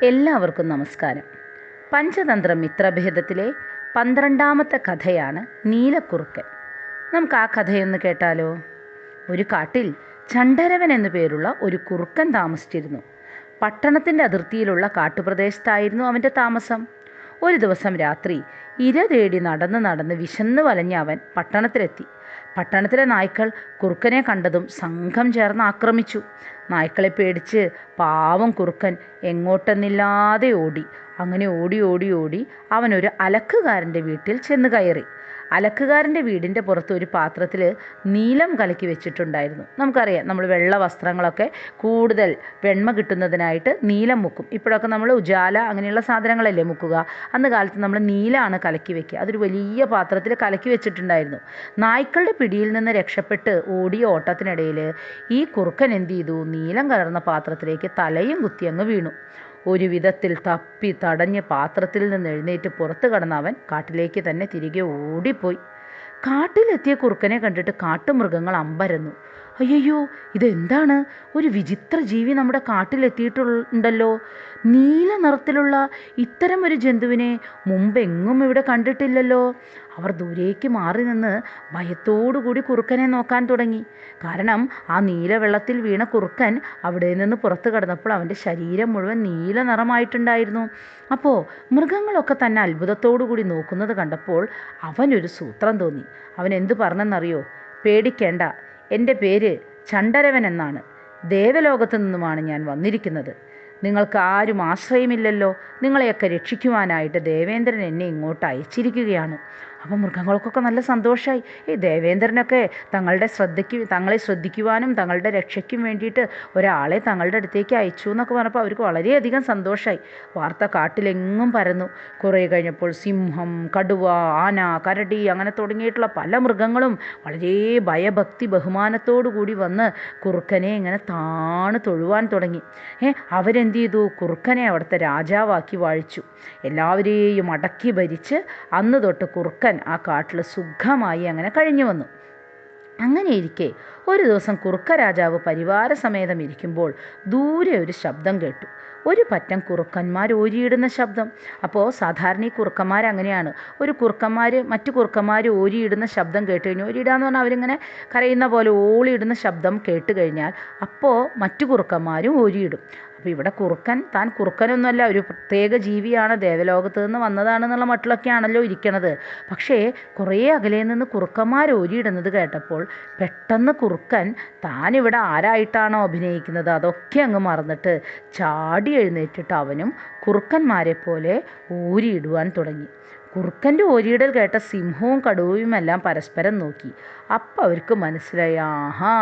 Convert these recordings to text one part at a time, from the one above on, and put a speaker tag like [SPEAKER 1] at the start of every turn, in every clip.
[SPEAKER 1] എല്ലാവർക്കും നമസ്കാരം. പഞ്ചതന്ത്ര മിത്രഭേദത്തിലെ 12ാമത്തെ കഥയാണ് നീലക്കുറുക്കൻ. നമുക്ക് ആ കഥയൊന്ന് കേട്ടാലോ? ഒരു കാട്ടിൽ ചണ്ഡരവൻ എന്നു പേരുള്ള ഒരു കുറുക്കൻ താമസിച്ചിരുന്നു. പട്ടണത്തിൻ്റെ അതിർത്തിയിലുള്ള കാട്ടുപ്രദേശത്തായിരുന്നു അവൻ്റെ താമസം. ഒരു ദിവസം രാത്രി ഇര തേടി നടന്ന് വിശന്ന് വലഞ്ഞ അവൻ പട്ടണത്തിലെത്തി. പട്ടണത്തിലെ നായ്ക്കൾ കുറുക്കനെ കണ്ടതും സംഘം ചേർന്ന് ആക്രമിച്ചു. നായ്ക്കളെ പേടിച്ച് പാവം കുറുക്കൻ എങ്ങോട്ടെന്നില്ലാതെ ഓടി. അങ്ങനെ ഓടി അവനൊരു അലക്കുകാരൻ്റെ വീട്ടിൽ ചെന്ന് കയറി. അലക്കുകാരൻ്റെ വീടിൻ്റെ പുറത്ത് ഒരു പാത്രത്തിൽ നീലം കലക്കി വെച്ചിട്ടുണ്ടായിരുന്നു. നമുക്കറിയാം, നമ്മൾ വെള്ള വസ്ത്രങ്ങളൊക്കെ കൂടുതൽ വെണ്മ കിട്ടുന്നതിനായിട്ട് നീലം മുക്കും. ഇപ്പോഴൊക്കെ നമ്മൾ ഉജാല അങ്ങനെയുള്ള സാധനങ്ങളല്ലേ മുക്കുക. അന്ന് കാലത്ത് നമ്മൾ നീലമാണ് കലക്കി വെക്കുക. അതൊരു വലിയ പാത്രത്തിൽ കലക്കി വെച്ചിട്ടുണ്ടായിരുന്നു. നായ്ക്കളുടെ പിടിയിൽ നിന്ന് രക്ഷപ്പെട്ട് ഓടിയ ഓട്ടത്തിനിടയിൽ ഈ കുറുക്കൻ എന്ത് ചെയ്തു? നീലം കലർന്ന പാത്രത്തിലേക്ക് തലയും കുത്തി അങ്ങ് വീണു. ഒരു വിധത്തിൽ തപ്പി തടഞ്ഞ് പാത്രത്തിൽ നിന്ന് എഴുന്നേറ്റ് പുറത്തു കടന്ന അവൻ കാട്ടിലേക്ക് തന്നെ തിരികെ ഓടിപ്പോയി. കാട്ടിലെത്തിയ കുറുക്കനെ കണ്ടിട്ട് കാട്ടുമൃഗങ്ങൾ അമ്പരന്നു. അയ്യോ, ഇതെന്താണ്? ഒരു വിചിത്ര ജീവി നമ്മുടെ കാട്ടിലെത്തിയിട്ടുണ്ടല്ലോ. നീല നിറത്തിലുള്ള ഇത്തരം ഒരു ജന്തുവിനെ മുമ്പെങ്ങും ഇവിടെ കണ്ടിട്ടില്ലല്ലോ. അവർ ദൂരേക്ക് മാറി നിന്ന് ഭയത്തോടുകൂടി കുറുക്കനെ നോക്കാൻ തുടങ്ങി. കാരണം ആ നീല വെള്ളത്തിൽ വീണ കുറുക്കൻ അവിടെ നിന്ന് പുറത്തു കടന്നപ്പോൾ അവൻ്റെ ശരീരം മുഴുവൻ നീല നിറമായിട്ടുണ്ടായിരുന്നു. അപ്പോൾ മൃഗങ്ങളൊക്കെ തന്നെ അത്ഭുതത്തോടു കൂടി നോക്കുന്നത് കണ്ടപ്പോൾ അവനൊരു സൂത്രം തോന്നി. അവൻ എന്തു പറഞ്ഞെന്നറിയോ? പേടിക്കേണ്ട, എൻ്റെ പേര് ചണ്ഡരവൻ എന്നാണ്. ദേവലോകത്തു നിന്നുമാണ് ഞാൻ വന്നിരിക്കുന്നത്. നിങ്ങൾക്ക് ആരും ആശ്രയമില്ലല്ലോ. നിങ്ങളെയൊക്കെ രക്ഷിക്കുവാനായിട്ട് ദേവേന്ദ്രൻ എന്നെ ഇങ്ങോട്ട് അയച്ചിരിക്കുകയാണ്. അപ്പോൾ മൃഗങ്ങൾക്കൊക്കെ നല്ല സന്തോഷമായി. ഈ ദേവേന്ദ്രനൊക്കെ തങ്ങളെ ശ്രദ്ധിക്കുവാനും തങ്ങളുടെ രക്ഷയ്ക്കും വേണ്ടിയിട്ട് ഒരാളെ തങ്ങളുടെ അടുത്തേക്ക് അയച്ചു എന്നൊക്കെ പറഞ്ഞപ്പോൾ അവർക്ക് വളരെയധികം സന്തോഷമായി. വാർത്ത കാട്ടിലെങ്ങും പരന്നു. കുറേ കഴിഞ്ഞപ്പോൾ സിംഹം, കടുവ, ആന, കരടി അങ്ങനെ തുടങ്ങിയിട്ടുള്ള പല മൃഗങ്ങളും വളരെ ഭയഭക്തി ബഹുമാനത്തോടു കൂടി വന്ന് കുറുക്കനെ ഇങ്ങനെ തൊഴുവാൻ തുടങ്ങി. അവരെന്ത് ചെയ്തു? കുറുക്കനെ അവിടുത്തെ രാജാവാക്കി വാഴിച്ചു. എല്ലാവരെയും അടക്കി ഭരിച്ച് അന്ന് തൊട്ട് കുറുക്കൻ ആ കാട്ടിൽ സുഖമായി അങ്ങനെ കഴിഞ്ഞു വന്നു. അങ്ങനെയിരിക്കെ ഒരു ദിവസം കുറുക്ക രാജാവ് പരിവാരസമേതം ഇരിക്കുമ്പോൾ ദൂരെ ഒരു ശബ്ദം കേട്ടു. ഒരു പറ്റം കുറുക്കന്മാർ ഓരിയിടുന്ന ശബ്ദം. അപ്പോൾ സാധാരണ ഈ കുറുക്കന്മാർ അങ്ങനെയാണ്. മറ്റു കുറുക്കന്മാർ ഓരിയിടുന്ന ശബ്ദം കേട്ട് കഴിഞ്ഞാൽ, ഓരിയിടാന്ന് പറഞ്ഞാൽ അവരിങ്ങനെ കരയുന്ന പോലെ ഓളിയിടുന്ന ശബ്ദം കേട്ട് കഴിഞ്ഞാൽ അപ്പോൾ മറ്റു കുറുക്കന്മാരും ഓരിയിടും. അപ്പോൾ ഇവിടെ താൻ കുറുക്കനൊന്നുമല്ല, ഒരു പ്രത്യേക ജീവിയാണ്, ദേവലോകത്ത് നിന്ന് വന്നതാണെന്നുള്ള മട്ടിലൊക്കെയാണല്ലോ ഇരിക്കണത്. പക്ഷേ കുറേ അകലെ നിന്ന് കുറുക്കന്മാർ ഓരിയിടുന്നത് കേട്ടപ്പോൾ പെട്ടെന്ന് കുറുക്കൻ താനിവിടെ ആരായിട്ടാണോ അഭിനയിക്കുന്നത് അതൊക്കെ അങ്ങ് മറന്നിട്ട് ചാടി എഴുന്നേറ്റിട്ട് അവനും കുറുക്കന്മാരെ പോലെ ഓരിയിടുവാൻ തുടങ്ങി. കുറുക്കൻ്റെ ഓരിയിടൽ കേട്ട സിംഹവും കടുവയുമെല്ലാം പരസ്പരം നോക്കി. അപ്പം അവർക്ക് മനസ്സിലായി, ആഹാ,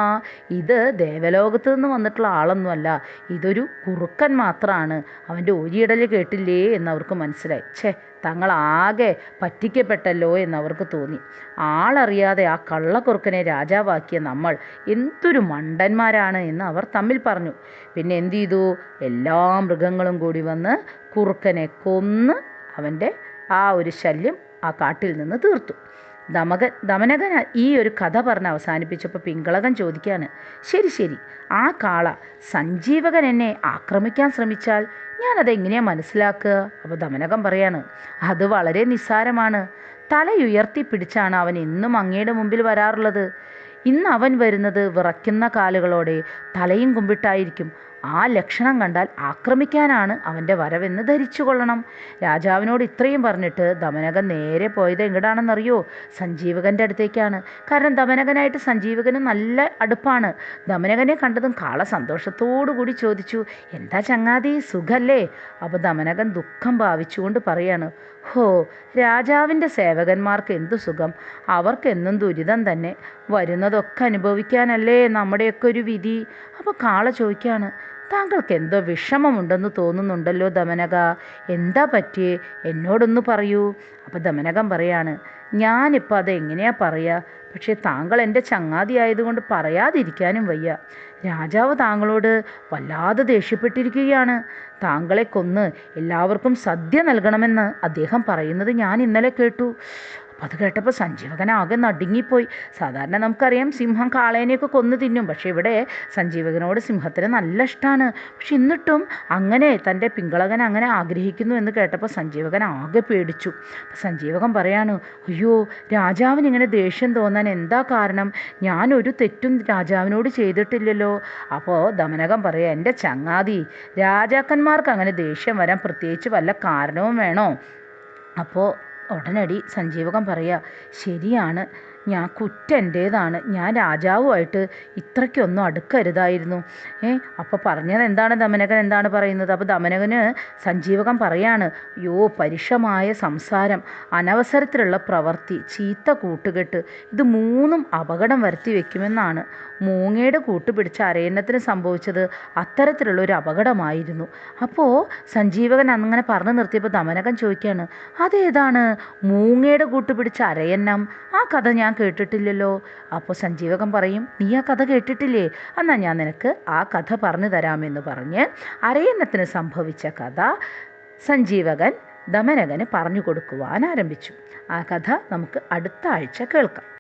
[SPEAKER 1] ഇത് ദേവലോകത്ത് നിന്ന് വന്നിട്ടുള്ള ആളൊന്നുമല്ല, ഇതൊരു കുറുക്കൻ മാത്രമാണ്. അവൻ്റെ ഓരിയിടൽ കേട്ടില്ലേ എന്നവർക്ക് മനസ്സിലായി. തങ്ങളാകെ പറ്റിക്കപ്പെട്ടല്ലോ എന്നവർക്ക് തോന്നി. ആളറിയാതെ ആ കള്ളക്കുറുക്കനെ രാജാവാക്കിയ നമ്മൾ എന്തൊരു മണ്ടന്മാരാണ് എന്ന് അവർ തമ്മിൽ പറഞ്ഞു. പിന്നെ എന്തു ചെയ്തു? എല്ലാ മൃഗങ്ങളും കൂടി വന്ന് കുറുക്കനെ കൊന്ന് അവൻ്റെ ആ ഒരു ശല്യം ആ കാട്ടിൽ നിന്ന് തീർത്തു. ദമനകൻ ഈ ഒരു കഥ പറഞ്ഞ് അവസാനിപ്പിച്ചപ്പോൾ പിങ്കളകൻ ചോദിക്കുകയാണ്, ശരി, ആ കാള സഞ്ജീവകൻ എന്നെ ആക്രമിക്കാൻ ശ്രമിച്ചാൽ ഞാനതെങ്ങനെയാണ് മനസ്സിലാക്കുക? അപ്പോൾ ദമനകൻ പറയാണ്, അത് വളരെ നിസ്സാരമാണ്. തലയുയർത്തി പിടിച്ചാണ് അവൻ എന്നും അങ്ങയുടെ മുമ്പിൽ വരാറുള്ളത്. ഇന്ന് അവൻ വരുന്നത് വിറയ്ക്കുന്ന കാലുകളോടെ തലയും കുമ്പിട്ടായിരിക്കും. ആ ലക്ഷണം കണ്ടാൽ ആക്രമിക്കാനാണ് അവൻ്റെ വരവെന്ന് ധരിച്ചു കൊള്ളണം. രാജാവിനോട് ഇത്രയും പറഞ്ഞിട്ട് ദമനകൻ നേരെ പോയത് എങ്ങടാണെന്നറിയോ? സഞ്ജീവകൻ്റെ അടുത്തേക്കാണ്. കാരണം ദമനകനായിട്ട് സഞ്ജീവകന് നല്ല അടുപ്പാണ്. ദമനകനെ കണ്ടതും കാള സന്തോഷത്തോടു കൂടി ചോദിച്ചു, എന്താ ചങ്ങാതി, സുഖല്ലേ? അപ്പോൾ ദമനകൻ ദുഃഖം ഭാവിച്ചുകൊണ്ട് പറയാണ്, രാജാവിൻ്റെ സേവകന്മാർക്ക് എന്തു സുഖം, അവർക്കെന്നും ദുരിതം തന്നെ. വരുന്നതൊക്കെ അനുഭവിക്കാനല്ലേ നമ്മുടെയൊക്കെ ഒരു വിധി. അപ്പോൾ കാള ചോദിക്കുകയാണ്, താങ്കൾക്ക് എന്തോ വിഷമമുണ്ടെന്ന് തോന്നുന്നുണ്ടല്ലോ ദമനക, എന്താ പറ്റിയേ? എന്നോടൊന്ന് പറയൂ. അപ്പോൾ ദമനകൻ പറയാണ്, ഞാനിപ്പോൾ അതെങ്ങനെയാ പറയുക? പക്ഷേ താങ്കൾ എൻ്റെ ചങ്ങാതി ആയതുകൊണ്ട് പറയാതിരിക്കാനും വയ്യ. രാജാവ് താങ്കളോട് വല്ലാതെ ദേഷ്യപ്പെട്ടിരിക്കുകയാണ്. താങ്കളെ കൊന്ന് എല്ലാവർക്കും സദ്യ നൽകണമെന്ന് അദ്ദേഹം പറയുന്നത് ഞാൻ ഇന്നലെ കേട്ടു. അപ്പം അത് കേട്ടപ്പോൾ സഞ്ജീവകൻ ആകെ നടുങ്ങിപ്പോയി. സാധാരണ നമുക്കറിയാം സിംഹം കാളേനെയൊക്കെ കൊന്നു തിന്നും, പക്ഷേ ഇവിടെ സഞ്ജീവകനോട് സിംഹത്തിന് നല്ല ഇഷ്ടമാണ്. പക്ഷെ എന്നിട്ടും അങ്ങനെ തൻ്റെ പിങ്കളകൻ അങ്ങനെ ആഗ്രഹിക്കുന്നു എന്ന് കേട്ടപ്പോൾ സഞ്ജീവകൻ ആകെ പേടിച്ചു. അപ്പം സഞ്ജീവകൻ പറയാണ്, അയ്യോ, രാജാവിന് ഇങ്ങനെ ദേഷ്യം തോന്നാൻ എന്താ കാരണം? ഞാനൊരു തെറ്റും രാജാവിനോട് ചെയ്തിട്ടില്ലല്ലോ. അപ്പോൾ ദമനകൻ പറയാം, എൻ്റെ ചങ്ങാതി, രാജാക്കന്മാർക്ക് അങ്ങനെ ദേഷ്യം വരാൻ പ്രത്യേകിച്ച് വല്ല കാരണവും വേണോ? അപ്പോൾ ഉടനടി സഞ്ജീവകൻ പറയുക, ശരിയാണ്, കുറ്റം എൻ്റേതാണ്, ഞാൻ രാജാവുമായിട്ട് ഇത്രയ്ക്കൊന്നും അടുക്കരുതായിരുന്നു. അപ്പോൾ പറഞ്ഞത് എന്താണ് ദമനകൻ എന്താണ് പറയുന്നത്? അപ്പോൾ ദമനകന് സഞ്ജീവകൻ പറയാണ്, യോ, പരുഷമായ സംസാരം, അനവസരത്തിലുള്ള പ്രവൃത്തി, ചീത്ത കൂട്ടുകെട്ട്, ഇത് മൂന്നും അപകടം വരുത്തി വയ്ക്കുമെന്നാണ്. മൂങ്ങയുടെ കൂട്ടുപിടിച്ച അരയന്നത്തിന് സംഭവിച്ചത് അത്തരത്തിലുള്ള ഒരു അപകടമായിരുന്നു. അപ്പോൾ സഞ്ജീവകൻ അങ്ങനെ പറഞ്ഞു നിർത്തിയപ്പോൾ ദമനകൻ ചോദിക്കുകയാണ്, അതേതാണ് മൂങ്ങയുടെ കൂട്ടുപിടിച്ച അരയന്നം? ആ കഥ ഞാൻ കേട്ടിട്ടില്ലല്ലോ. അപ്പോൾ സഞ്ജീവകൻ പറയും, നീ ആ കഥ കേട്ടിട്ടില്ലേ? എന്നാൽ ഞാൻ നിനക്ക് ആ കഥ പറഞ്ഞു തരാമെന്ന് പറഞ്ഞ് അരയന്നത്തിന് സംഭവിച്ച കഥ സഞ്ജീവകൻ ദമനകന് പറഞ്ഞു കൊടുക്കുവാൻ ആരംഭിച്ചു. ആ കഥ നമുക്ക് അടുത്ത ആഴ്ച കേൾക്കാം.